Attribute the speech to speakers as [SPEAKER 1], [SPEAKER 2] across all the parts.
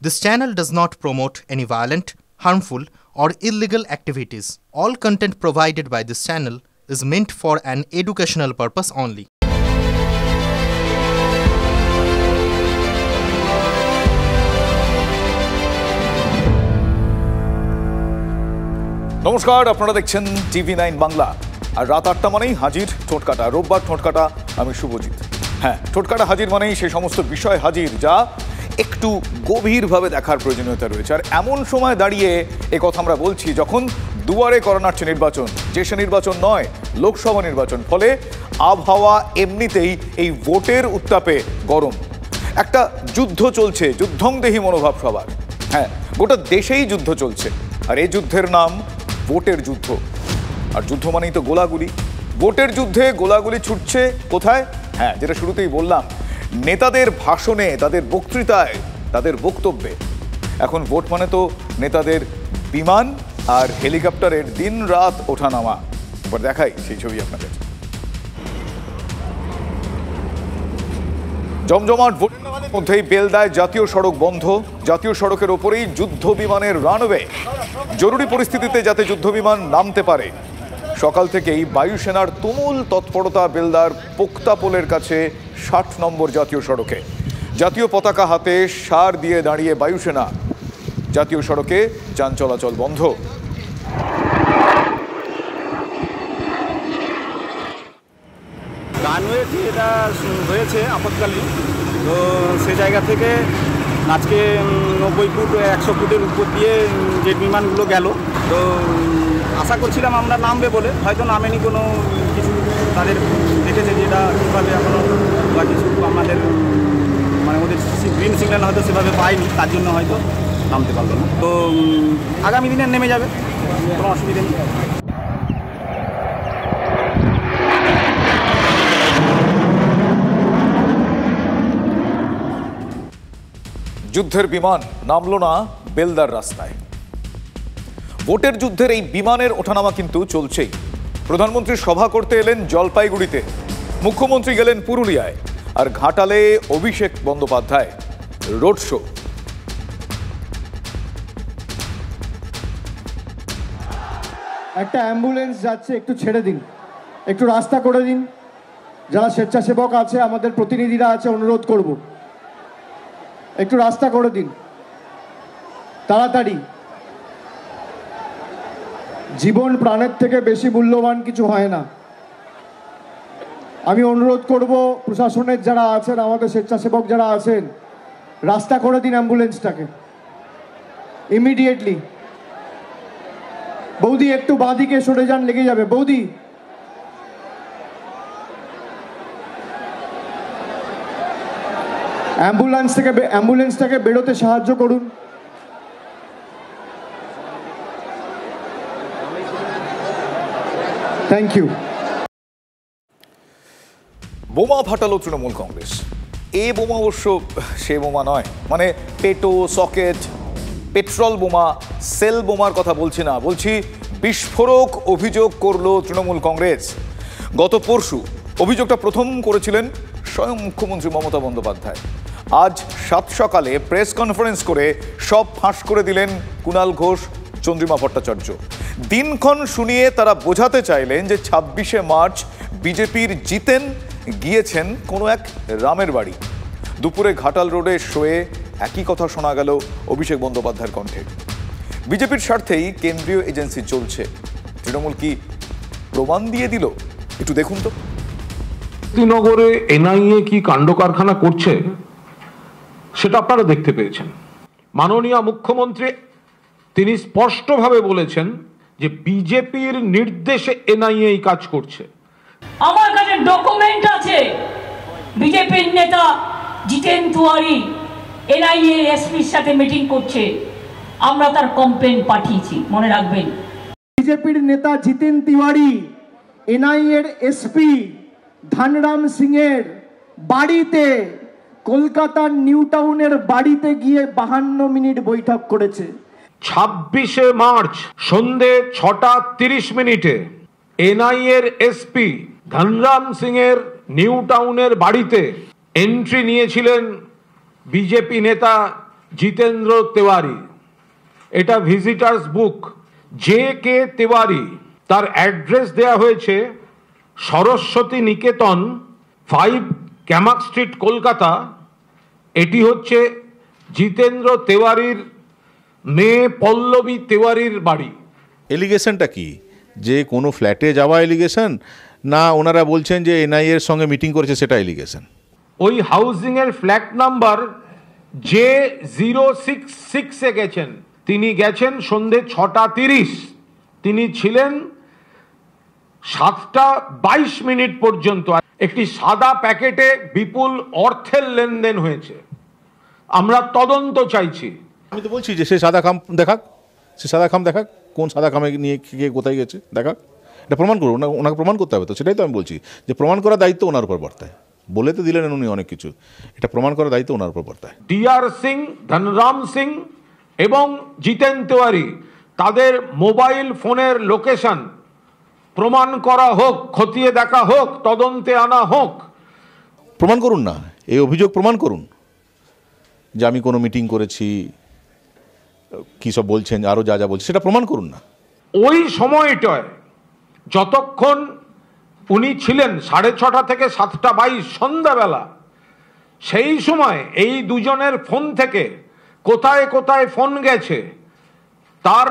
[SPEAKER 1] This channel does not promote any violent, harmful, or illegal activities. All content provided by this channel is meant for an educational purpose only.
[SPEAKER 2] নমস্কার, আপনারা দেখছেন TV9 Bangla. আর রাত 8টা মানেই হাজির ঠোঁটকাটা। রোববার ঠোঁটকাটা, আমি শুভজিৎ। হ্যাঁ, ঠোঁটকাটা হাজির মানেই সেই সমস্ত বিষয় হাজির যা একটু গভীরভাবে দেখার প্রয়োজনীয়তা রয়েছে। আর এমন সময় দাঁড়িয়ে কথা আমরা বলছি যখন দুয়ারে করোনার নির্বাচন, যে সে নির্বাচন নয়, লোকসভা নির্বাচন। ফলে আবহাওয়া এমনিতেই এই ভোটের উত্তাপে গরম। একটা যুদ্ধ চলছে, যুদ্ধংদেহী মনোভাব সবার। হ্যাঁ, গোটা দেশেই যুদ্ধ চলছে। আর এই যুদ্ধের নাম ভোটের যুদ্ধ। আর যুদ্ধ মানেই তো গোলাগুলি। ভোটের যুদ্ধে গোলাগুলি ছুটছে কোথায়? হ্যাঁ, যেটা শুরুতেই বললাম, নেতাদের ভাষণে, তাদের বক্তৃতায়, তাদের বক্তব্যে। এখন ভোট মানে তো নেতাদের বিমান আর হেলিকপ্টারের দিন রাত ওঠানামা। এবার দেখাই সেই ছবি আপনাদের। জমজমাট ভোটের মধ্যেই বেলদায় জাতীয় সড়ক বন্ধ। জাতীয় সড়কের ওপরেই যুদ্ধ বিমানের রানওয়ে। জরুরি পরিস্থিতিতে যাতে যুদ্ধ বিমান নামতে পারে, সকাল থেকেই বায়ুসেনার তুমুল তৎপরতা বেলদার পোক্তাপোলের কাছে 60 নম্বর জাতীয় সড়কে। জাতীয় পতাকা হাতে সার দিয়ে দাঁড়িয়ে বায়ুসেনা। জাতীয় সড়কে যান চলাচল বন্ধ।
[SPEAKER 3] রানওয়ে যেটা হয়েছে আপৎকালীন, তো সে জায়গা থেকে আজকে 90 ফুট 100 ফুটের উপর দিয়ে যে বিমানগুলো গেল, তো আশা করছিলাম আমরা নামবে বলে, হয়তো নামেনি। কোনো কিছু তাদের দেখেছে যেটা কীভাবে এখনও বা কিছু আমাদের মানে ওদের গ্রিন সিগন্যাল হয়তো সেভাবে পায়নি, তার জন্য হয়তো নামতে পারলো না। তো আগামী দিনে নেমে যাবে, কোনো অসুবিধা নেই।
[SPEAKER 2] যুদ্ধের বিমান নামলো না বেলদার রাস্তায়। ভোটের যুদ্ধের এই বিমানের ওঠানামা কিন্তু চলছেই। প্রধানমন্ত্রী সভা করতে এলেন জলপাইগুড়িতে, মুখ্যমন্ত্রী গেলেন পুরুলিয়ায়, আর ঘাটালে অভিষেক বন্দ্যোপাধ্যায় রোড শো।
[SPEAKER 4] একটা অ্যাম্বুলেন্স যাচ্ছে, একটু ছেড়ে দিন, একটু রাস্তা করে দিন। যারা স্বেচ্ছাসেবক আছে, আমাদের প্রতিনিধিরা আছে, অনুরোধ করব একটু রাস্তা করে দিন তাড়াতাড়ি। জীবন প্রাণের থেকে বেশি মূল্যবান কিছু হয় না। আমি অনুরোধ করব প্রশাসনের যারা আছেন, আমাদের স্বেচ্ছাসেবক যারা আছেন, রাস্তা করে দিন অ্যাম্বুলেন্সটাকে ইমিডিয়েটলি। বৌদি একটু বাঁদিকে সরে যান, লেগে যাবে। বৌদি, অ্যাম্বুলেন্সটাকে বেরোতে সাহায্য করুন। Thank you.
[SPEAKER 2] বোমা ফাটালো তৃণমূল কংগ্রেস। এ বোমা অবশ্য সে বোমা নয়, মানে পেটো, সকেট, পেট্রোল বোমা, সেল বোমার কথা বলছি না, বলছি বিস্ফোরক অভিযোগ করলো তৃণমূল কংগ্রেস। গত পরশু অভিযোগটা প্রথম করেছিলেন স্বয়ং মুখ্যমন্ত্রী মমতা বন্দ্যোপাধ্যায়। আজ 7 সকালে প্রেস কনফারেন্স করে সব ফাঁস করে দিলেন কুণাল ঘোষ, চন্দ্রিমা ভট্টাচার্য। দিনক্ষণ শুনিয়ে তারা বোঝাতে চাইলেন যে 26শে মার্চ বিজেপির জিতেন গিয়েছেন কোনো এক রামের বাড়ি। দুপুরে ঘাটাল রোডে শোয়ে একই কথা শোনা গেল অভিষেক বন্দ্যোপাধ্যায়ের কণ্ঠে। বিজেপির স্বার্থেই কেন্দ্রীয় এজেন্সি চলছে। তৃণমূল কি প্রমাণ দিয়ে দিল? একটু দেখুন তো।
[SPEAKER 5] শ্রীনগরে এনআইএ কি কাণ্ড কারখানা করছে সেটা আপনারা দেখতে পেয়েছেন। মাননীয় মুখ্যমন্ত্রী তিনি স্পষ্টভাবে বলেছেন যে বিজেপির নির্দেশে এনআইএ এই কাজ করছে।
[SPEAKER 6] আমার কাছে ডকুমেন্ট আছে, বিজেপির নেতা জিতেন তিওয়ারি এনআইএ এসপির সাথে মিটিং করছে, আমরা তার কমপ্লেন পাঠিয়েছি, মনে রাখবেন।
[SPEAKER 4] বিজেপির নেতা জিতেন তিওয়ারি এনআইএর এসপি ধনরাম সিং এর বাড়িতে, কলকাতার নিউ টাউনের বাড়িতে গিয়ে 52 মিনিট বৈঠক করেছে।
[SPEAKER 5] 26শে মার্চ সন্ধে 6:30 এনআইএর এসপি ধনরাম সিং এর নিউ টাউনের বাড়িতে এন্ট্রি নিয়েছিলেন বিজেপি নেতা জিতেন্দ্র তিওয়ারি, এটা ভিজিটার্স বুক, JK তিওয়ারি, তার অ্যাড্রেস দেয়া হয়েছে সরস্বতী নিকেতন 5 ক্যামাক স্ট্রিট, কলকাতা। এটি হচ্ছে জিতেন্দ্র তিওয়ারির মেয়ে পল্লবী তিওয়ারির বাড়ি।
[SPEAKER 7] এলিগেশনটা কি? যে কোনো ফ্ল্যাটে যাওয়া এলিগেশন, না ওনারা বলছেন যে NIA এর সঙ্গে মিটিং করেছে সেটা এলিগেশন?
[SPEAKER 5] ওই হাউজিং এর ফ্ল্যাট নাম্বার J066 এ গেছেন। তিনি গেছেন সন্ধে 6:30, তিনি ছিলেন 7:22 পর্যন্ত। একটি সাদা প্যাকেটে বিপুল অর্থের লেনদেন হয়েছে। আমরা তদন্ত চাইছি।
[SPEAKER 7] আমি তো বলছি যে সে সাদা খাম দেখাক, সে সাদা খাম দেখাক, কোন সাদা খামে নিয়ে কে কোথায় গেছে দেখাক, এটা প্রমাণ করুন। ওনাকে প্রমাণ করতে হবে তো, সেটাই তো আমি বলছি যে প্রমাণ করার দায়িত্ব ওনার উপর বর্তায়। বলে তো দিলেন উনি অনেক কিছু, এটা প্রমাণ করার দায়িত্ব ওনার উপর বর্তায়।
[SPEAKER 5] DR সিং, ধনরাম সিং এবং জিতেন তিওয়ারি, তাদের মোবাইল ফোনের লোকেশন প্রমাণ করা হোক, খতিয়ে দেখা হোক, তদন্তে আনা হোক।
[SPEAKER 7] প্রমাণ করুন না, এই অভিযোগ প্রমাণ করুন যে আমি কোনো মিটিং করেছি, কী সব বলছেন, আরও যা যা বলছে সেটা প্রমাণ করুন না।
[SPEAKER 5] ওই সময়টায় যতক্ষণ উনি ছিলেন 6:30 থেকে 7:22 সন্ধ্যাবেলা, সেই সময় এই দুজনের ফোন থেকে কোথায় কোথায় ফোন গেছে তার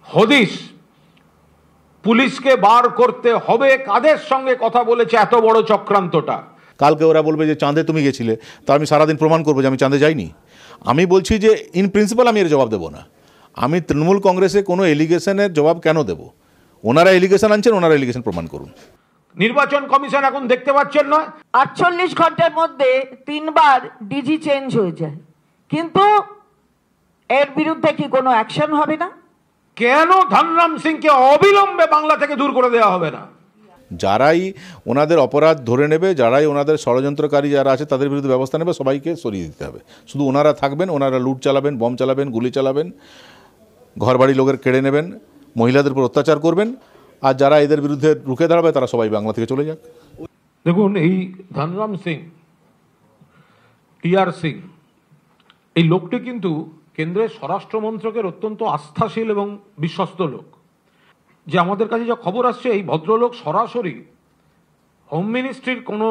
[SPEAKER 5] হদিশ পুলিশকে বার করতে হবে। কাদের সঙ্গে কথা বলেছে এত বড় চক্রান্তটা?
[SPEAKER 7] কালকে ওরা বলবে যে চাঁদে তুমি গেছিলে, তো আমি সারাদিন প্রমাণ করবো যে আমি চাঁদে যাইনি। আমি বলছি যে ইন প্রিন্সিপাল আমি এর জবাব দেবো না। আমি তৃণমূল কংগ্রেসে কোনো এলিগেশনের জবাব কেন দেব? ওনারা এলিগেশন আনছেন, ওনারা এলিগেশন প্রমাণ করুন।
[SPEAKER 5] নির্বাচন কমিশন এখন দেখতে পাচ্ছেন না,
[SPEAKER 8] 48 ঘন্টার মধ্যে 3 বার ডিজি চেঞ্জ হয়ে যায়, কিন্তু এর বিরুদ্ধে কি কোনো অ্যাকশন হবে না?
[SPEAKER 5] কেন ধনরাম সিংকে অবিলম্বে বাংলা থেকে দূর করে দেওয়া হবে না?
[SPEAKER 7] যারাই ওনাদের অপরাধ ধরে নেবে, যারাই ওনাদের ষড়যন্ত্রকারী যারা আছে তাদের বিরুদ্ধে ব্যবস্থা নেবে, সবাইকে সরিয়ে দিতে হবে। শুধু ওনারা থাকবেন, ওনারা লুট চালাবেন, বম চালাবেন, গুলি চালাবেন, ঘরবাড়ি লোকের কেড়ে নেবেন, মহিলাদের উপর অত্যাচার করবেন, আর যারা এদের বিরুদ্ধে রুখে দাঁড়াবে তারা সবাই বাংলা থেকে চলে যাক।
[SPEAKER 5] দেখুন, এই ধনরাম সিং, TR সিং, এই লোকটি কিন্তু কেন্দ্রের স্বরাষ্ট্র মন্ত্রকের অত্যন্ত আস্থাশীল এবং বিশ্বস্ত লোক। যে আমাদের কাছে যা খবর আসছে, এই ভদ্রলোক সরাসরি হোম মিনিস্ট্রির কোনো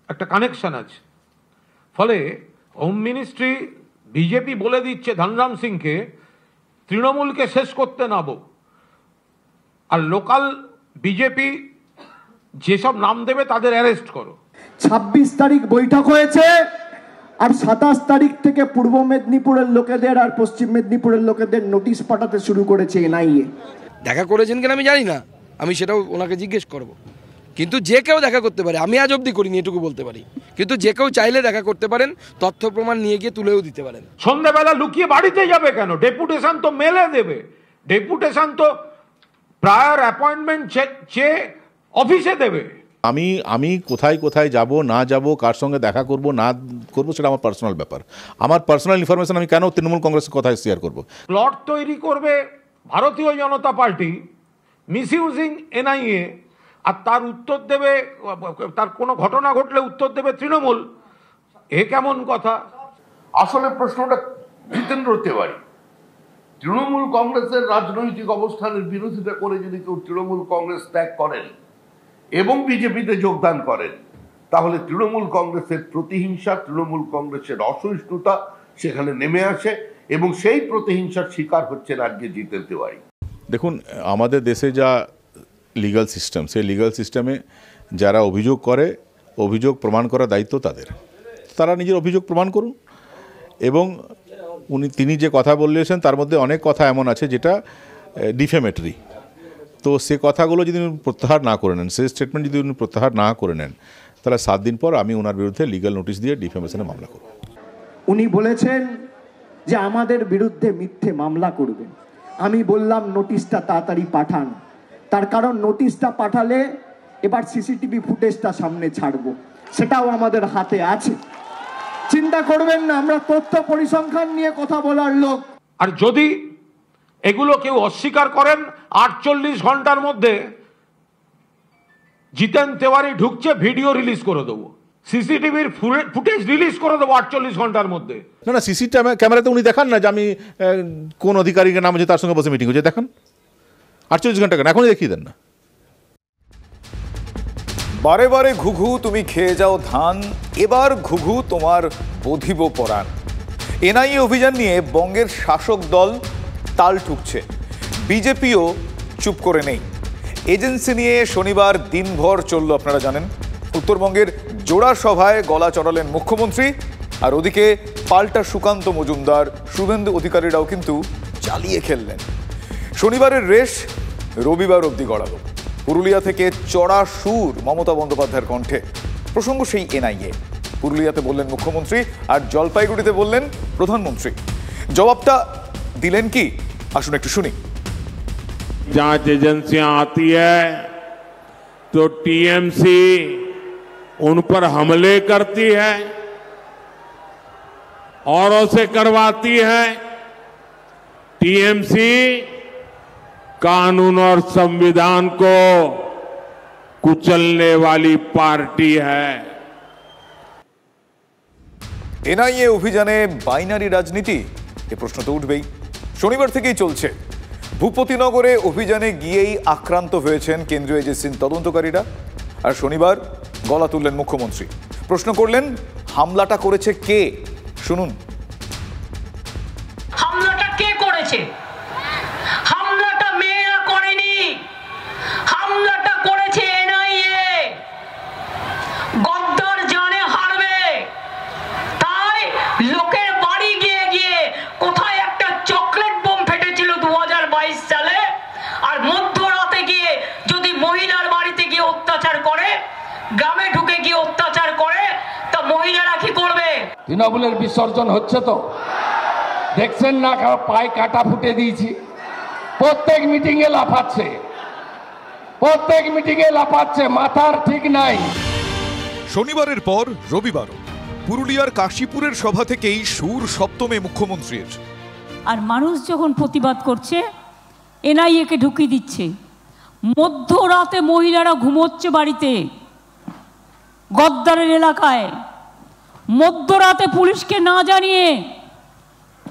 [SPEAKER 5] একটা কানেকশন আছে। ফলে হোম মিনিস্ট্রি, বিজেপি বলে দিচ্ছে ধনরাম সিংকে তৃণমূলকে শেষ করতে নাবো, আর লোকাল বিজেপি যেসব নাম দেবে তাদের অ্যারেস্ট করো।
[SPEAKER 4] 26 তারিখ বৈঠক হয়েছে, আর 27 তারিখ থেকে পূর্ব মেদিনীপুরের লোকেদের আর পশ্চিম মেদিনীপুরের লোকেদের নোটিশ পাঠাতে শুরু করেছে NIA।
[SPEAKER 9] দেখা করেছেন কিনা আমি জানি না, আমি সেটাও ওনাকে জিজ্ঞেস করব। কিন্তু যে কেউ দেখা করতে পারে, আমি আজ অবধি করিনি এটুকু বলতে পারি, কিন্তু যে কেউ চাইলে দেখা করতে পারেন, তথ্য প্রমাণ নিয়ে গিয়ে তুলেও দিতে পারেন।
[SPEAKER 5] সন্ধ্যাবেলা লুকিয়ে বাড়িতে যাবে কেন? ডেপুটেশন তো মেলে দেবে, ডেপুটেশন তো প্রায়র অ্যাপয়েন্টমেন্ট চেয়ে অফিসে দেবে।
[SPEAKER 7] আমি কোথায় কোথায় যাব না যাব, কার সঙ্গে দেখা করব না করব, সেটা আমার পার্সোনাল ব্যাপার। আমার পার্সোনাল ইনফরমেশন আমি কেন তৃণমূল কংগ্রেসের কথায় শেয়ার করব?
[SPEAKER 5] প্লট তৈরি করবে ভারতীয় জনতা পার্টি, মিসইউজিং NIA, আর তার উত্তর দেবে, তার কোনো ঘটনা ঘটলে উত্তর দেবে তৃণমূল। এ কেমন কথা?
[SPEAKER 10] আসলে প্রশ্নটা জিতেন্দ্র তিওয়ারি, তৃণমূল কংগ্রেসের রাজনৈতিক অবস্থানের বিরোধিতা করে যদি কেউ তৃণমূল কংগ্রেস ত্যাগ করেন এবং বিজেপিতে যোগদান করেন, তাহলে তৃণমূল কংগ্রেসের প্রতিহিংসা, তৃণমূল কংগ্রেসের অসহিষ্ণুতা সেখানে নেমে আসে, এবং সেই প্রতিহিংসার শিকার হচ্ছেন আজকে জিতেন তিওয়ারি।
[SPEAKER 7] দেখুন, আমাদের দেশে যা লিগ্যাল সিস্টেম, সেই লিগ্যাল সিস্টেমে যারা অভিযোগ করে, অভিযোগ প্রমাণ করার দায়িত্ব তাদের। তারা নিজের অভিযোগ প্রমাণ করুন। এবং তিনি যে কথা বলেছেন তার মধ্যে অনেক কথা এমন আছে যেটা ডিফেমেটরি। তো সে কথাগুলো যদি উনি প্রত্যাহার না করে নেন, সেই স্টেটমেন্ট যদি উনি প্রত্যাহার না করে নেন, তাহলে 7 দিন পর আমি ওনার বিরুদ্ধে লিগ্যাল নোটিশ দিয়ে ডিফেমেশনে মামলা করব।
[SPEAKER 4] উনি বলেছেন যে আমাদের বিরুদ্ধে মিথ্যে মামলা করবেন। আমি বললাম নোটিশটা তাড়াতাড়ি পাঠান, তার কারণ নোটিশটা পাঠালে এবার CCTV ফুটেজটা সামনে ছাড়বো, সেটাও আমাদের হাতে আছে। চিন্তা করবেন না, আমরা তথ্য পরিসংখ্যান নিয়ে কথা বলার লোক।
[SPEAKER 5] আর যদি এগুলো কেউ অস্বীকার করেন, 48 ঘন্টার মধ্যে জিতেন তিওয়ারি ঢুকছে, ভিডিও রিলিজ করে দেবো। সিসিটিভির ফুটেজ রিলিজ করে দেবো 48 ঘন্টার মধ্যে।
[SPEAKER 7] না সিসি ক্যামেরাতে উনি দেখান না যে আমি কোন অধিকারীকে নাম হচ্ছে তার সঙ্গে বসে মিটিং হচ্ছে, দেখান 48 ঘন্টা কেন, এখনই দেখিয়ে দেন না।
[SPEAKER 2] বারে বারে ঘুঘু তুমি খেয়ে যাও ধান, এবার ঘুঘু তোমার বধিব পরাণ। এনআইএ অভিযান নিয়ে বঙ্গের শাসক দল তাল ঠুকছে, বিজেপিও চুপ করে নেই। এজেন্সি নিয়ে শনিবার দিনভর চলল, আপনারা জানেন। উত্তরবঙ্গের জোড়া সভায় গলা চড়ালেন মুখ্যমন্ত্রী, আর ওদিকে পাল্টা সুকান্ত মজুমদার, শুভেন্দু অধিকারীরাও কিন্তু চালিয়ে খেললেন। শনিবারের রেশ রবিবার অবধি গড়ালো। পুরুলিয়া থেকে চড়া সুর মমতা বন্দ্যোপাধ্যায়ের কণ্ঠে। প্রসঙ্গ সেই এনআইএ। পুরুলিয়াতে বললেন মুখ্যমন্ত্রী, আর জলপাইগুড়িতে বললেন প্রধানমন্ত্রী। জবাবটা দিলেন কি, আসুন একটু শুনি।
[SPEAKER 11] जांच एजेंसियां आती है तो टीएमसी उन पर हमले करती है, औरों से करवाती है। टीएमसी कानून और संविधान को कुचलने वाली पार्टी है।
[SPEAKER 2] এনআইএ অভিযানে বাইনারি রাজনীতি, এ প্রশ্ন তো উঠবেই। শনিবার থেকেই চলছে। ভূপতিনগরে অভিযানে গিয়েই আক্রান্ত হয়েছেন কেন্দ্রীয় এজেন্সির তদন্তকারীরা, আর শনিবার গলা তুললেন মুখ্যমন্ত্রী। প্রশ্ন করলেন হামলাটা করেছে কে, শুনুন।
[SPEAKER 6] হামলাটা কে করেছে? হামলাটা মেয়েরা করেনি, হামলাটা করেছে এনআইএ। গদ্দার জানে হারবে, তাই লোকের বাড়ি গিয়ে গিয়ে কোথায় একটা চকলেট বোম ফেটেছিল 2022 সালে, আর মধ্যরাতে গিয়ে যদি মহিলার বাড়িতে গিয়ে অত্যাচার করে, গ্রামে ঢুকে গিয়ে অত্যাচার করে, তা মহিলারা কি করবে?
[SPEAKER 12] তৃণমূলের বিসর্জন হচ্ছে তো দেখছেন না, পায়ে কাটা ফুটে দিয়েছি। প্রত্যেক মিটিং এ লাফাচ্ছে, প্রত্যেক মিটিং এ লাফাচ্ছে, মাথার ঠিক নাই।
[SPEAKER 2] শনিবারের পর রবিবারও পুরুলিয়ার কাশীপুরের সভা থেকেই সুর সপ্তমে মুখ্যমন্ত্রীর।
[SPEAKER 6] আর মানুষ যখন প্রতিবাদ করছে, এনআইএকে ঢুকিয়ে দিচ্ছে। মধ্যরাতে মহিলারা ঘুমোচ্ছে বাড়িতে, গদ্দারের এলাকায়। মধ্যরাতে পুলিশকে না জানিয়ে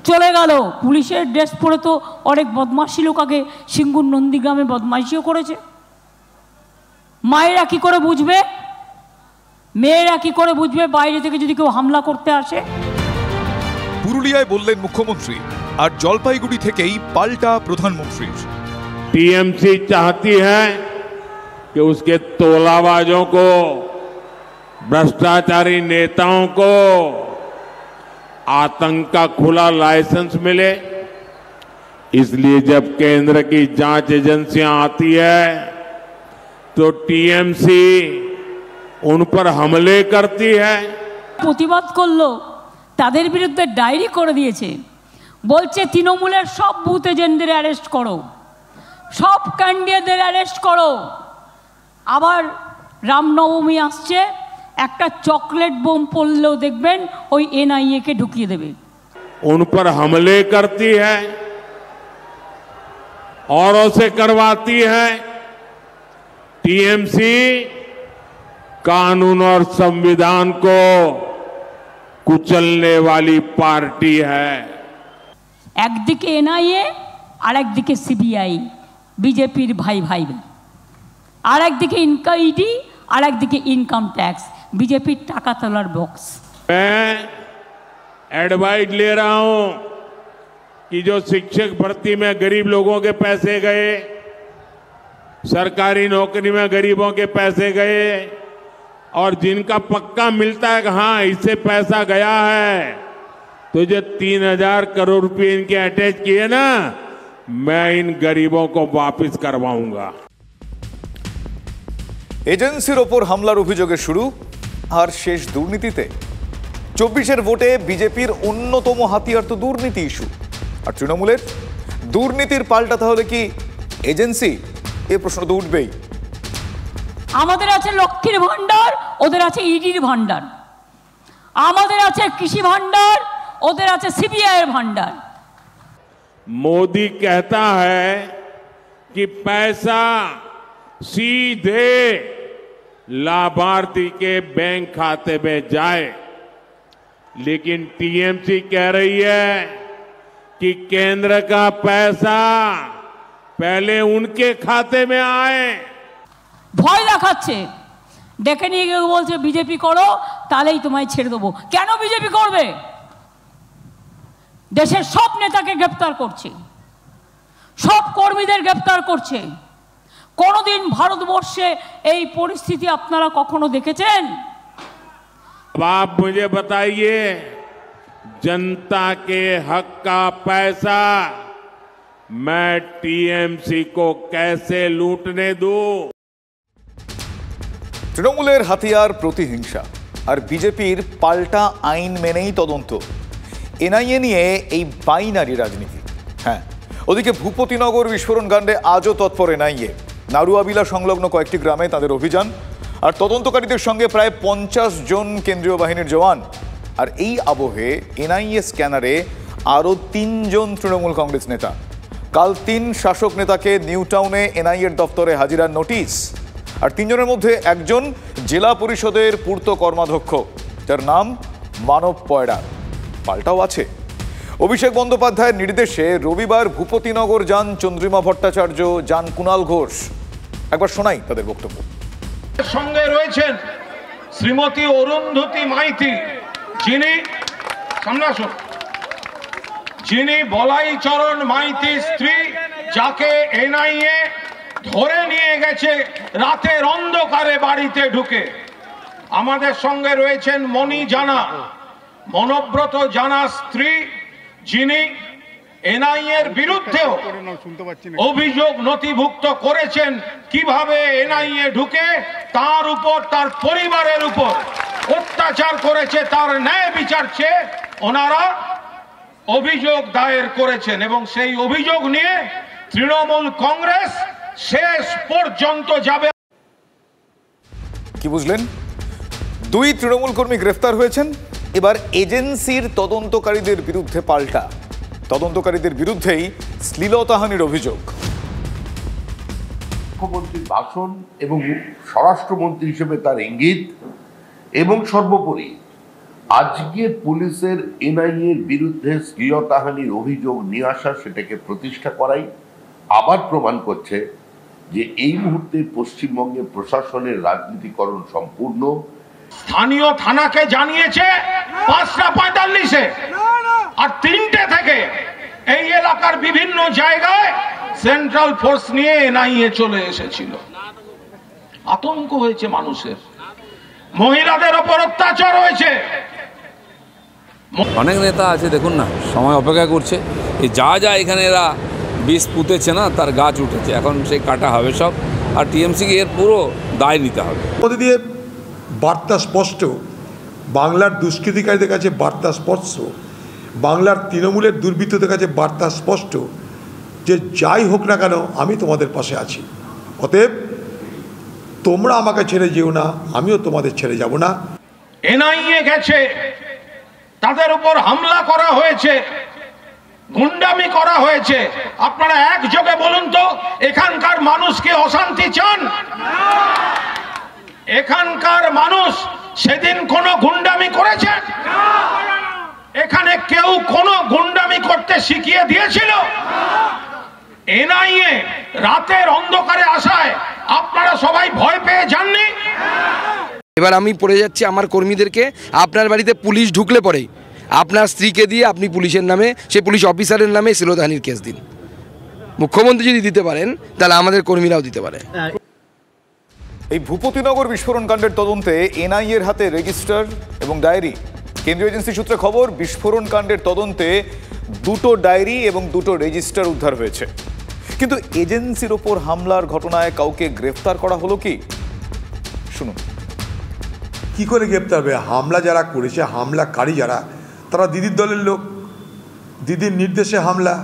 [SPEAKER 6] চলে গেল। পুলিশের ড্রেস পরে তো অনেক বদমাশি লোক আগে সিঙ্গুর নন্দীগ্রামে বদমাশিও করেছে। মায়েরা কি করে বুঝবে, মেয়েরা কি করে বুঝবে বাইরে থেকে যদি কেউ হামলা করতে আসে?
[SPEAKER 2] পুরুলিয়ায় বললেন মুখ্যমন্ত্রী, আর জলপাইগুড়ি থেকেই পাল্টা প্রধানমন্ত্রীর।
[SPEAKER 11] टीएमसी चाहती है कि उसके तोलाबाजों को, भ्रष्टाचारी नेताओं को आतंक का खुला लाइसेंस मिले, इसलिए जब केंद्र की जांच एजेंसियां आती है तो टीएमसी उन पर हमले करती है।
[SPEAKER 6] প্রতিবাদ করলো, তাদের বিরুদ্ধে ডায়েরি করে দিয়েছে। বলছে তৃণমূলের সব বুথ এজেন্টদের অ্যারেস্ট করো, সব ক্যান্ডিডেটদের অ্যারেস্ট করো। আবার রামনবমী আসছে, একটা চকলেট বোম পড়লেও দেখবেন ওই এনআইএ কে ঢুকিয়ে দেবে।
[SPEAKER 11] उन पर हमले करती है, औरों से करवाती है। टीएमसी कानून और संविधान को कुचलने वाली पार्टी है।
[SPEAKER 6] একদিকে এনআইএ আর একদিকে সিবিআই, বিজেপির ভাই ভাই। আর একদিকে ইডি আর একদিকে ইনকাম ট্যাক্স, বিজেপির টাকা তোলার বক্স।
[SPEAKER 11] मैं एडवाइस ले रहा हूं कि जो शिक्षक भर्ती में गरीब लोगों के पैसे गए, सरकारी नौकरी में गरीबों के पैसे गए, और जिनका पक्का मिलता है कि हाँ इससे पैसा गया है, तो जो 3000 करोड़ रुपए इनके अटैच किए ना, मैं इन गरीबों को वापस करवाऊंगा।
[SPEAKER 2] এজেন্সির ওপর হামলার অভিযোগে শুরু, আর শেষ দুর্নীতিতে। 24-এর ভোটে বিজেপির অন্যতম হাতিয়ার তো দুর্নীতি ইস্যু, আর তৃণমূলের দুর্নীতির পাল্টা তাহলে কি এজেন্সি, এ প্রশ্ন তো উঠবেই।
[SPEAKER 6] আমাদের আছে লক্ষ্মীর ভান্ডার, ওদের আছে ইডির ভান্ডার। আমাদের আছে কৃষি ভান্ডার, ওদের আছে সিবিআই এর ভান্ডার।
[SPEAKER 11] मोदी कहता है कि पैसा सीधे लाभार्थी के बैंक खाते में जाए, लेकिन टीएमसी कह रही है कि केंद्र का पैसा पहले उनके खाते में आए।
[SPEAKER 6] ভয় দেখাচ্ছে, ডেকে নিয়ে গিয়ে বলছে বিজেপি করো তাহলেই তোমায় ছেড়ে দেবো। কেন বিজেপি করবে? দেশের সব নেতাকে গ্রেফতার করছে, সব কর্মীদের গ্রেফতার করছে। কোনোদিন ভারতবর্ষে এই পরিস্থিতি আপনারা কখনো দেখেছেন?
[SPEAKER 11] अब आप मुझे बताइए, जनता के हक का पैसा मैं टीएमसी को कैसे लूटने दूं?
[SPEAKER 2] তৃণমূলের হাতিয়ার প্রতিহিংসা আর বিজেপির পাল্টা আইন মেনেই তদন্ত। এনআইএ নিয়ে এই বাইনারি রাজনীতি। হ্যাঁ, ওদিকে ভূপতিনগর বিস্ফোরণ কাণ্ডে আজও তৎপর এনআইএ। নারুয়াবিলা সংলগ্ন কয়েকটি গ্রামে তাদের অভিযান, আর তদন্তকারীদের সঙ্গে প্রায় 50 জন কেন্দ্রীয় বাহিনীর জওয়ান। আর এই আবহে এনআইএ স্ক্যানারে আরও 3 জন তৃণমূল কংগ্রেস নেতা। কাল 3 শাসক নেতাকে নিউ টাউনে এনআইএর দপ্তরে হাজিরার নোটিশ। আর 3 জনের মধ্যে একজন জেলা পরিষদের পূর্ত কর্মাধ্যক্ষ, যার নাম মানব পয়রা। পাল্টাও আছে। অভিষেক বন্দ্যোপাধ্যায়ের নির্দেশে রবিবার ভূপতিনগর যান চন্দ্রিমা ভট্টাচার্য, যান কুণাল ঘোষ। একবার শোনাই তাদের বক্তব্য।
[SPEAKER 5] সঙ্গে রয়েছেন শ্রীমতী অরুন্ধতী মাইতি, যিনি বলাইচরণ মাইতির স্ত্রী, যাকে এনআইএ ধরে নিয়ে গেছে রাতের অন্ধকারে বাড়িতে ঢুকে। আমাদের সঙ্গে রয়েছেন মণি জানা, মনোব্রত জানা স্ত্রী, যিনি এনআইএর বিরুদ্ধেও অভিযোগ নথিভুক্ত করেছেন কিভাবে এনআইএ ঢুকে তার উপর, তার পরিবারের উপর অত্যাচার করেছে, তার ন্যায় বিচার চেয়ে ওনারা অভিযোগ দায়ের করেছেন। এবং সেই অভিযোগ নিয়ে তৃণমূল কংগ্রেস শেষ পর্যন্ত যাবে।
[SPEAKER 2] কি বুঝলেন? 2 তৃণমূল কর্মী গ্রেফতার হয়েছেন। এবার এজেন্সির তদন্তকারীদের বিরুদ্ধে পাল্টা। তদন্তকারীদের বিরুদ্ধেই শ্লীলতাহানির অভিযোগ।
[SPEAKER 10] মুখ্যমন্ত্রীর ভাষণ এবং স্বরাষ্ট্রমন্ত্রী হিসেবে তার ইঙ্গিত, এবং সর্বোপরি আজকে পুলিশের এনআইএর বিরুদ্ধে শ্লীলতাহানির অভিযোগ নিয়ে আসা, সেটাকে প্রতিষ্ঠা করাই আবার প্রমাণ করছে যে এই মুহূর্তে পশ্চিমবঙ্গে প্রশাসনের রাজনীতিকরণ সম্পূর্ণ।
[SPEAKER 5] স্থানীয় থানাকে জানিয়েছে 5:45-এ, আর 3টে থেকে এই এলাকার বিভিন্ন জায়গায় সেন্ট্রাল ফোর্স নিয়ে এনআইএ চলে এসেছিল। আতঙ্ক হয়েছে মানুষের, মহিলাদের ওপর অত্যাচার হয়েছে।
[SPEAKER 13] অনেক নেতা আছে, দেখুন না, সময় অপেক্ষা করছে। এই যা যা এখানে এরা বীজ পুঁতেছে না, তার গাছ উঠেছে, এখন সেই কাটা হবে সব। আর টিএমসিকে এর পুরো দায় নিতে হবে।
[SPEAKER 14] মধ্যে দিয়ে বার্তা স্পষ্ট, বাংলার দুষ্কৃতিকারীদের কাছে বার্তা স্পষ্ট, বাংলার তৃণমূলের দুর্বৃত্তদের কাছে বার্তা স্পষ্ট যে যাই হোক না কেন আমি তোমাদের পাশে আছি। অতএব তোমরা আমাকে ছেড়ে যেও না, আমিও তোমাদের ছেড়ে যাব না।
[SPEAKER 5] এনআইএ গেছে, তাদের উপর হামলা করা হয়েছে, গুন্ডামি করা হয়েছে। আপনারা একযোগে বলুন তো, এখানকার মানুষ কি অশান্তি চান? এখানকার মানুষ সেদিন কোনো গুন্ডামি করেছে? এখানে কেউ কোনো গুন্ডামি করতে শিখিয়ে দিয়েছিল? এনআইএ রাতের অন্ধকারে আসায় আপনারা সবাই ভয় পেয়ে যাননি?
[SPEAKER 9] এবার আমি পড়ে যাচ্ছি আমার কর্মীদেরকে, আপনার বাড়িতে পুলিশ ঢুকলে পরে আপনার স্ত্রীকে দিয়ে আপনি পুলিশের নামে, সে পুলিশ অফিসারের নামে শ্লীলতাহানির কেস দিন। মুখ্যমন্ত্রী যদি দিতে পারেন, তাহলে আমাদের কর্মীরাও দিতে পারে।
[SPEAKER 2] এই ভূপতিনগর বিস্ফোরণ কাণ্ডের তদন্তে এনআইএর হাতে রেজিস্টার এবং ডায়েরি। কেন্দ্রীয় এজেন্সি সূত্রে খবর, বিস্ফোরণ কাণ্ডের তদন্তে 2টো ডায়েরি এবং 2টো রেজিস্টার উদ্ধার হয়েছে। কিন্তু এজেন্সির ওপর হামলার ঘটনায় কাউকে গ্রেফতার করা হলো কি? শুনুন।
[SPEAKER 14] কি করে গ্রেপ্তার হবে? হামলা যারা করেছে, হামলাকারী যারা, তারা দিদির দলের লোক, দিদির নির্দেশে হামলা,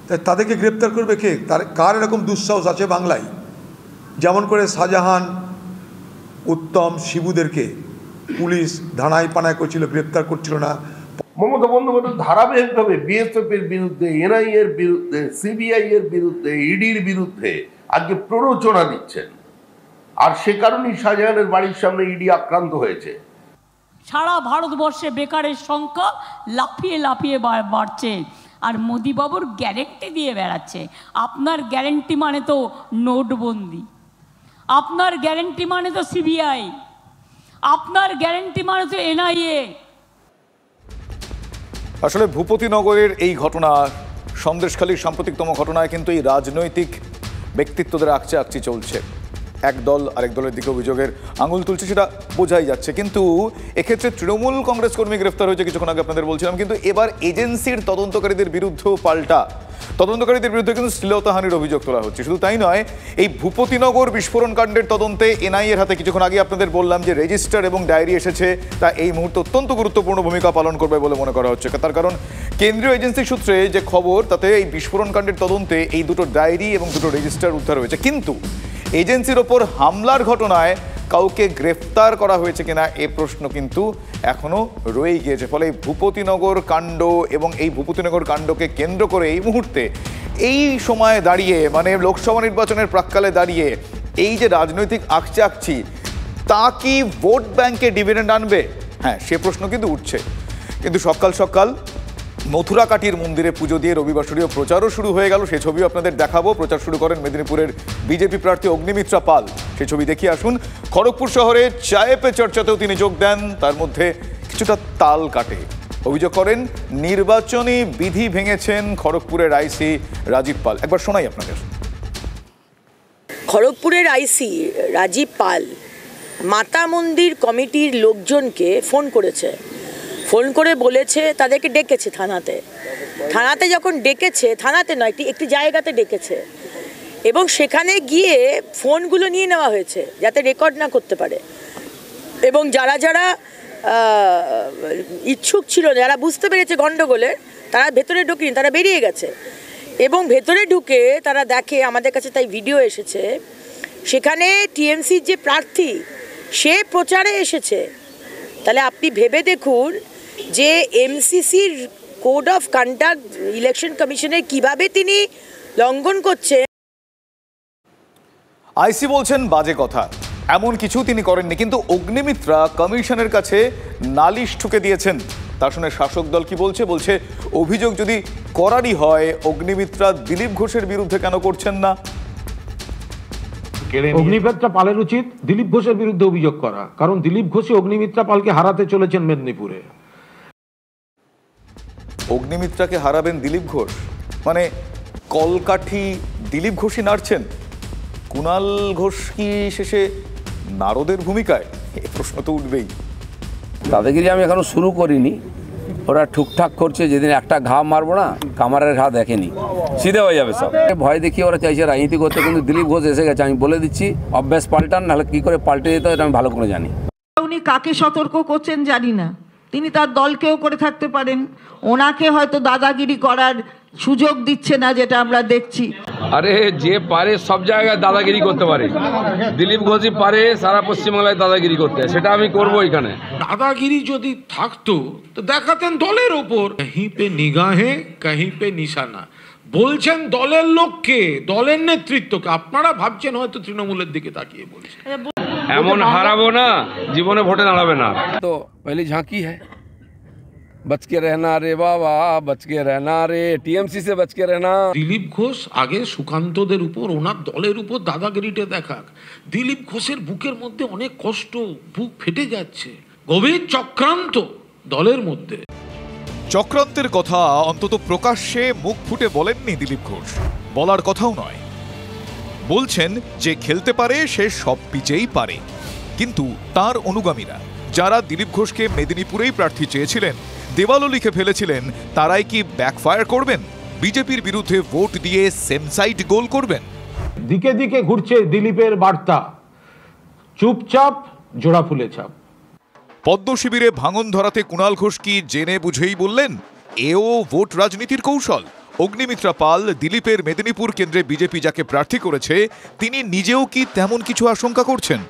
[SPEAKER 14] তাই তাদেরকে গ্রেপ্তার করবে কে? তার কার এরকম দুঃসাহস আছে বাংলায়? যেমন করে শাহজাহান, উত্তম, শিবুদেরকে পুলিশ ধানাই পানায় করছিল, গ্রেপ্তার করছিল না।
[SPEAKER 10] মমতা বন্দ্যোপাধ্যায় ধারাবাহিকভাবে বিএসএফ এর বিরুদ্ধে, এনআইএ এর বিরুদ্ধে, সিবিআই এর বিরুদ্ধে, ইডির বিরুদ্ধে আজকে প্ররোচনা দিচ্ছেন। আর সে কারণেই শাহজাহানের বাড়ির সামনে ইডি আক্রান্ত হয়েছে।
[SPEAKER 6] সারা ভারতবর্ষে বেকারের সংখ্যা লাফিয়ে লাফিয়ে বাড়ছে, আর মোদিবাবুর গ্যারেন্টি দিয়ে বেড়াচ্ছে। আপনার গ্যারেন্টি মানে তো নোটবন্দি, আপনার গ্যারেন্টি মানে তো সিবিআই, আপনার গ্যারেন্টি মানে তো এনআইএ।
[SPEAKER 2] আসলে ভূপতিনগরের এই ঘটনা, সন্দেশখালীর সাম্প্রতিকতম ঘটনায় কিন্তু এই রাজনৈতিক ব্যক্তিত্বদের আকচি চলছে। এক দল আরেক দলের দিকে অভিযোগের আঙুল তুলছে, সেটা বোঝাই যাচ্ছে। কিন্তু এক্ষেত্রে তৃণমূল কংগ্রেস কর্মী গ্রেফতার হয়েছে কিছুক্ষণ আগে আপনাদের বলছিলাম, কিন্তু এবার এজেন্সির তদন্তকারীদের বিরুদ্ধেও পাল্টা, তদন্তকারীদের বিরুদ্ধে কিন্তু শ্লীলতাহানির অভিযোগ তোলা হচ্ছে। শুধু তাই নয়, এই ভূপতিনগর বিস্ফোরণ কাণ্ডের তদন্তে এনআইএর হাতে কিছুক্ষণ আগে আপনাদের বললাম যে রেজিস্টার এবং ডায়েরি এসেছে, তা এই মুহূর্তে অত্যন্ত গুরুত্বপূর্ণ ভূমিকা পালন করবে বলে মনে করা হচ্ছে। তার কারণ কেন্দ্রীয় এজেন্সি সূত্রে যে খবর, তাতে এই বিস্ফোরণ কাণ্ডের তদন্তে এই দুটো ডায়েরি এবং দুটো রেজিস্টার উদ্ধার হয়েছে। কিন্তু এজেন্সির ওপর হামলার ঘটনায় কাউকে গ্রেফতার করা হয়েছে কিনা এ প্রশ্ন কিন্তু এখনো রয়ে গিয়েছে। ফলে ভূপতিনগর কাণ্ড এবং এই ভূপতিনগর কাণ্ডকে কেন্দ্র করে এই মুহূর্তে, এই সময়ে দাঁড়িয়ে, মানে লোকসভা নির্বাচনের প্রাক্কালে দাঁড়িয়ে এই যে রাজনৈতিক আকচি, তা কি ভোট ব্যাংকে ডিভিডেন্ড আনবে? হ্যাঁ, সে প্রশ্ন কিন্তু উঠছে। কিন্তু সকাল সকাল মথুরাকাঠির মন্দিরে পুজো দিয়ে রবিবাসরীয় প্রচারও শুরু হয়ে গেল। সে ছবিও আপনাদের দেখাবো। প্রচার শুরু করেন মেদিনীপুরের বিজেপি প্রার্থী অগ্নিমিত্রা পাল। সেই ছবি দেখিয়ে আসুন। খড়গপুর শহরে চায়ে পে চর্চাতেও তিনি যোগ দেন, তার মধ্যে কিছুটা তাল কাটে। অভিযোগ করেন নির্বাচনী বিধি ভেঙেছেন খড়গপুরের আইসি রাজীব পাল। একবার শোনাই আপনাদের।
[SPEAKER 15] খড়গপুরের আইসি রাজীব পাল মাতা মন্দির কমিটির লোকজনকে ফোন করেছে, ফোন করে বলেছে, তাদেরকে ডেকেছে থানাতে যখন ডেকেছে, থানাতে নয়, একটি জায়গাতে ডেকেছে, এবং সেখানে গিয়ে ফোনগুলো নিয়ে নেওয়া হয়েছে যাতে রেকর্ড না করতে পারে। এবং যারা যারা ইচ্ছুক ছিল, যারা বুঝতে পেরেছে গণ্ডগোলের, তারা ভেতরে ঢুকেনি, তারা বেরিয়ে গেছে। এবং ভেতরে ঢুকে তারা দেখে, আমাদের কাছে তাই ভিডিও এসেছে, সেখানে টিএমসির যে প্রার্থী সে প্রচারে এসেছে। তাহলে আপনি ভেবে দেখুন যে এমসিসির কোড অফ কন্ডাক্ট ইলেকশন কমিশনের কিভাবে তিনি লঙ্ঘন করছে।
[SPEAKER 2] আইসি বলছেন বাজে কথা, এমন কিছু তিনি করেননি। কিন্তু অগ্নিমিত্রা কমিশনের কাছে নালিশ ঠুকে দিয়েছেন। তার শুনে শাসক দল কি বলছে? বলছে অভিযোগ যদি করারই হয়, অগ্নিমিত্রা দিলীপ ঘোষের বিরুদ্ধে কেন করছেন না?
[SPEAKER 5] অগ্নিমিত্রা পালের উচিত দিলীপ ঘোষের বিরুদ্ধে অভিযোগ করা, কারণ দিলীপ ঘোষই অগ্নিমিত্রা পালকে হারাতে চলেছেন মেদিনীপুরে।
[SPEAKER 2] অগ্নিমিত্রাকে হারাবেন দিলীপ ঘোষ, মানে কলকাঠি দিলীপ ঘোষই নাড়ছেন? কুণাল ঘোষ কি শেষে নারদের ভূমিকায়? এই প্রশ্ন তো উঠবেই।
[SPEAKER 13] দাদাগিরি আমি এখনো শুরু করিনি, ওরা ঠুকঠাক করছে। যেদিন একটা ঘা মারবো না, কামারের ঘা দেখেনি, সিধে হয়ে যাবে সব। ভয় দেখিয়ে ওরা চাইছে রাজনীতি করতে, কিন্তু দিলীপ ঘোষ এসে গেছে। আমি বলে দিচ্ছি, অভ্যাস পাল্টান, নাহলে কি করে পাল্টে যেতে হয় আমি ভালো করে জানি।
[SPEAKER 8] উনি কাকে সতর্ক করছেন জানি না, তিনি তার দলকেও করে থাকতে পারেন, ওনাকে হয়তো দাদাগিরি করার সুযোগ দিচ্ছে না, যেটা আমরা দেখছি।
[SPEAKER 13] আরে যে পারে সব জায়গায় দাদাগিরি করতে পারে, দিলীপ ঘোষই পারে সারা পশ্চিমবাংলায় দাদাগিরি করতে, সেটা আমি করবো এখানে।
[SPEAKER 5] দাদাগিরি যদি থাকতো তো দেখাতেন দলের ওপর, কहीं पे নিগাহে कहीं पे নিশানা। বলছেন দলের লোককে, দলের নেতৃত্বকে। আপনারা ভাবছেন হয়তো তৃণমূলের দিকে তাকিয়ে বলছেন।
[SPEAKER 13] এমন হারাবো না, জীবনে ভোটে দাঁড়াবে না। তো পहली झांकी है, बच के रहना रे बाबा, बच के रहना रे, टीएमसी से बच के रहना।
[SPEAKER 5] দিলীপ ঘোষ আগে সুকান্তদের উপর, ওনার দলের উপর দাদাগিরিটা দেখাক। দিলীপ ঘোষের বুকের মধ্যে অনেক কষ্ট, বুক ফেটে যাচ্ছে, গভীর চক্রান্ত দলের মধ্যে।
[SPEAKER 2] চক্রান্তের কথা অন্তত প্রকাশ্যে মুখ ফুটে বলেননি দিলীপ ঘোষ, বলার কথাও নয়। বলছেন যে খেলতে পারে সে সব পিচেই পারে। কিন্তু তার অনুগামীরা, যারা দিলীপ ঘোষকে মেদিনীপুরেই প্রার্থী চেয়েছিলেন, দেওয়ালও লিখে ফেলেছিলেন, তারাই কি ব্যাকফায়ার করবেন? বিজেপির বিরুদ্ধে ভোট দিয়ে সেম সাইড গোল করবেন?
[SPEAKER 5] দিকে দিকে ঘুরছে দিলীপের বার্তা, চুপচাপ জোড়া ফুলে ছাপ।
[SPEAKER 2] পদ্ম শিবিরে ভাঙন ধরাতে কুণাল ঘোষ কি জেনে বুঝেই বললেন? এও ভোট রাজনীতির কৌশল। অগ্নিমিত্রা পাল, দিলীপের মেদিনীপুর কেন্দ্রে বিজেপি যাকে প্রার্থী করেছে, তিনি নিজেও কি তেমন কিছু আশঙ্কা করছেন?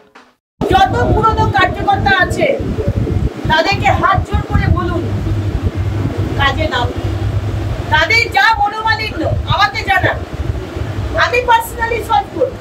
[SPEAKER 8] যত পুরনো কার্যকর্তা আছে তাদেরকে হাত জোড় করে বলুন কাজে নাও। তাদের যা মনোমালিন্য আমাকে জানা, আমি পার্সোনালি সলভ করব।